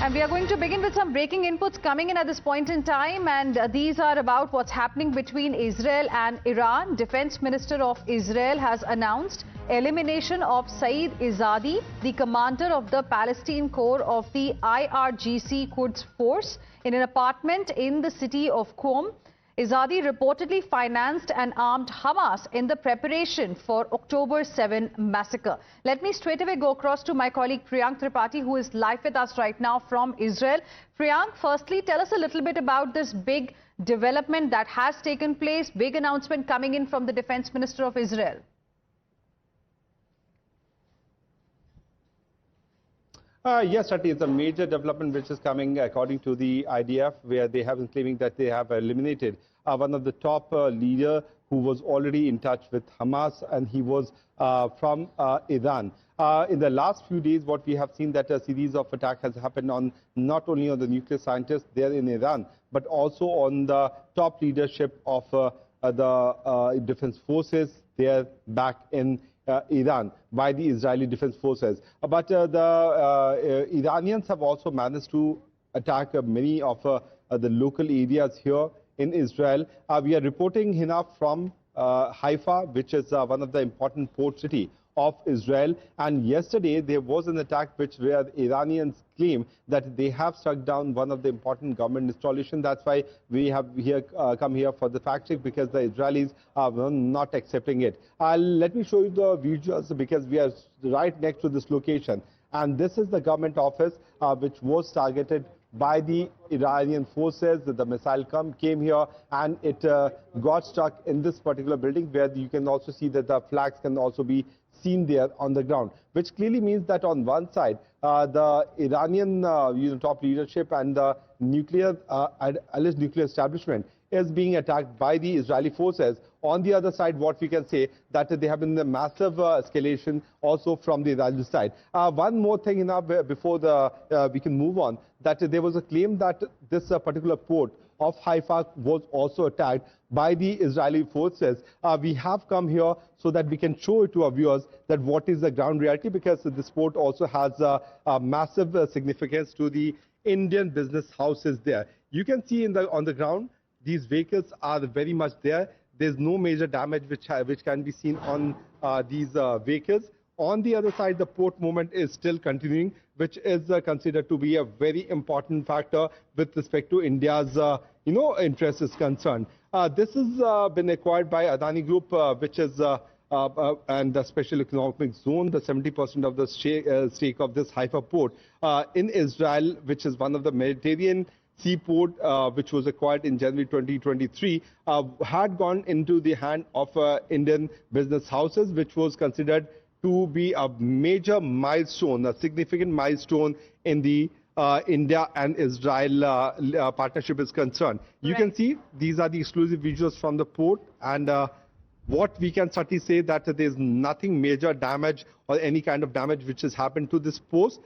And we are going to begin with some breaking inputs coming in at this point in time, and these are about what's happening between Israel and Iran. Defense Minister of Israel has announced elimination of Saeed Izadi, the commander of the Palestine Corps of the IRGC Quds Force, in an apartment in the city of Qom. Ezadi reportedly financed and armed Hamas in the preparation for October 7 massacre. Let me straight away go across to my colleague Priyank Tripathi, who is live with us right now from Israel. Priyank, firstly, tell us a little bit about this big development that has taken place, big announcement coming in from the Defense Minister of Israel. Yes, Shati, it's a major development which is coming according to the IDF, where they have been claiming that they have eliminated one of the top leader who was already in touch with Hamas, and he was from Iran. In the last few days, what we have seen that a series of attacks has happened on not only on the nuclear scientists there in Iran, but also on the top leadership of the defense forces there back in Iran by the Israeli defense forces. But the Iranians have also managed to attack many of the local areas here in Israel. We are reporting here from Haifa, which is one of the important port city of Israel. And yesterday there was an attack where the Iranians claim that they have struck down one of the important government installations. That's why we have come here for the fact check, because the Israelis are not accepting it. Let me show you the visuals, because we are right next to this location. And this is the government office which was targeted by the Iranian forces. The missile came here and it got stuck in this particular building, where you can also see that the flags can also be seen there on the ground, which clearly means that on one side the Iranian top leadership and the alleged nuclear establishment is being attacked by the Israeli forces. On the other side, what we can say that there have been a massive escalation also from the Israeli side. One more thing before we can move on, that there was a claim that this particular port of Haifa was also attacked by the Israeli forces. We have come here so that we can show it to our viewers that what is the ground reality, because this port also has a massive significance to the Indian business houses there. You can see on the ground, these vehicles are very much there. There's no major damage which can be seen on these vehicles. On the other side, the port movement is still continuing, which is considered to be a very important factor with respect to India's interest is concerned. This has been acquired by Adani Group, which is and the special economic zone, the 70% of the stake of this Haifa port in Israel, which is one of the Mediterranean seaport, which was acquired in January 2023, had gone into the hand of Indian business houses, which was considered to be a major milestone, a significant milestone in the India and Israel partnership is concerned. You can see these are the exclusive visuals from the port, and what we can certainly say that there's nothing major damage or any kind of damage which has happened to this port.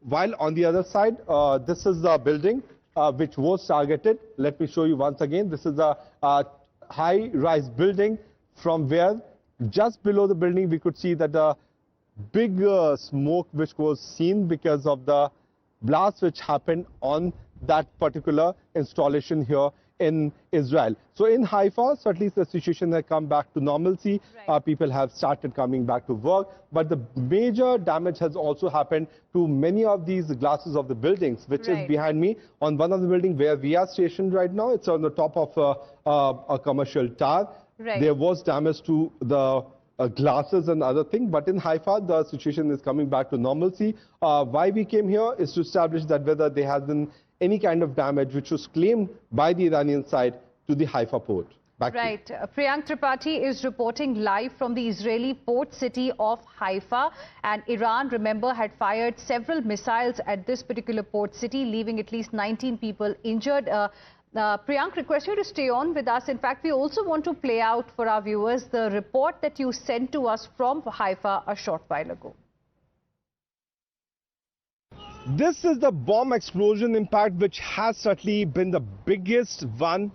While on the other side, this is the building which was targeted. Let me show you once again. This is a high-rise building, from where just below the building we could see that the big smoke which was seen because of the blast which happened on that particular installation here in Israel. So in Haifa, certainly the situation has come back to normalcy. People have started coming back to work, but the major damage has also happened to many of these glasses of the buildings, which is behind me. On one of the buildings where we are stationed right now, it's on the top of a commercial tower. There was damage to the glasses and other things, but in Haifa the situation is coming back to normalcy. Why we came here is to establish that whether there has been any kind of damage which was claimed by the Iranian side to the Haifa port. Right. Priyank Tripathi is reporting live from the Israeli port city of Haifa, and Iran, remember, had fired several missiles at this particular port city, leaving at least 19 people injured. Priyank, request you to stay on with us. In fact, we also want to play out for our viewers the report that you sent to us from Haifa a short while ago. This is the bomb explosion impact, which has certainly been the biggest one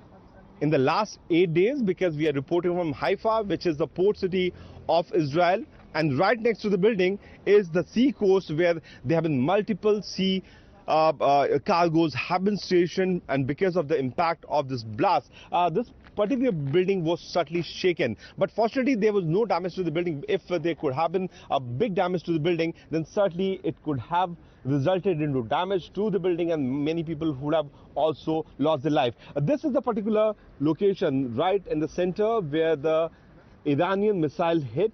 in the last 8 days, because we are reporting from Haifa, which is the port city of Israel. And right next to the building is the sea coast, where there have been multiple sea cargoes have been stationed, and because of the impact of this blast, this particular building was certainly shaken. But fortunately, there was no damage to the building. If there could have been a big damage to the building, then certainly it could have resulted into damage to the building, and many people would have also lost their life. This is the particular location right in the center where the Iranian missile hit.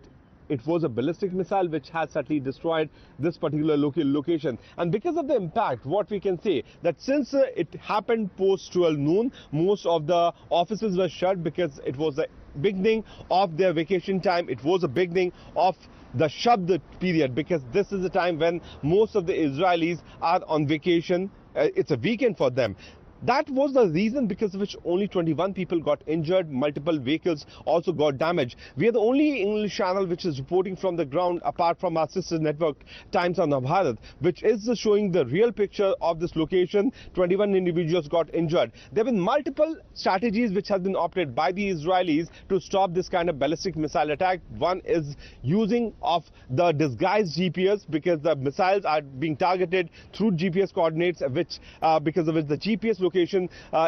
It was a ballistic missile which has certainly destroyed this particular location. And because of the impact, what we can say that since it happened post 12 noon, most of the offices were shut because it was the beginning of their vacation time. It was a beginning of the Shabd period, because this is the time when most of the Israelis are on vacation. It's a weekend for them. That was the reason because of which only 21 people got injured, multiple vehicles also got damaged. We are the only English channel which is reporting from the ground, apart from our sister network Times on Bharat, which is showing the real picture of this location. 21 individuals got injured. There have been multiple strategies which have been opted by the Israelis to stop this kind of ballistic missile attack. One is using of the disguised GPS, because the missiles are being targeted through GPS coordinates, which because of which the GPS location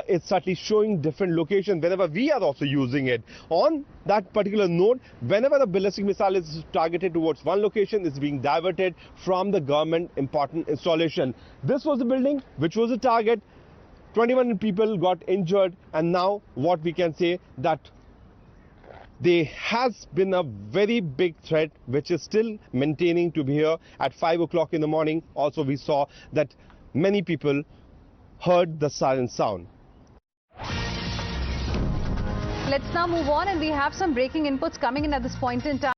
is certainly showing different location whenever we are also using it. On that particular note, whenever a ballistic missile is targeted towards one location, it's being diverted from the government important installation. This was the building which was a target. 21 people got injured, and now what we can say that there has been a very big threat which is still maintaining to be here at 5 o'clock in the morning. Also, we saw that many people heard the siren sound. Let's now move on, and we have some breaking inputs coming in at this point in time.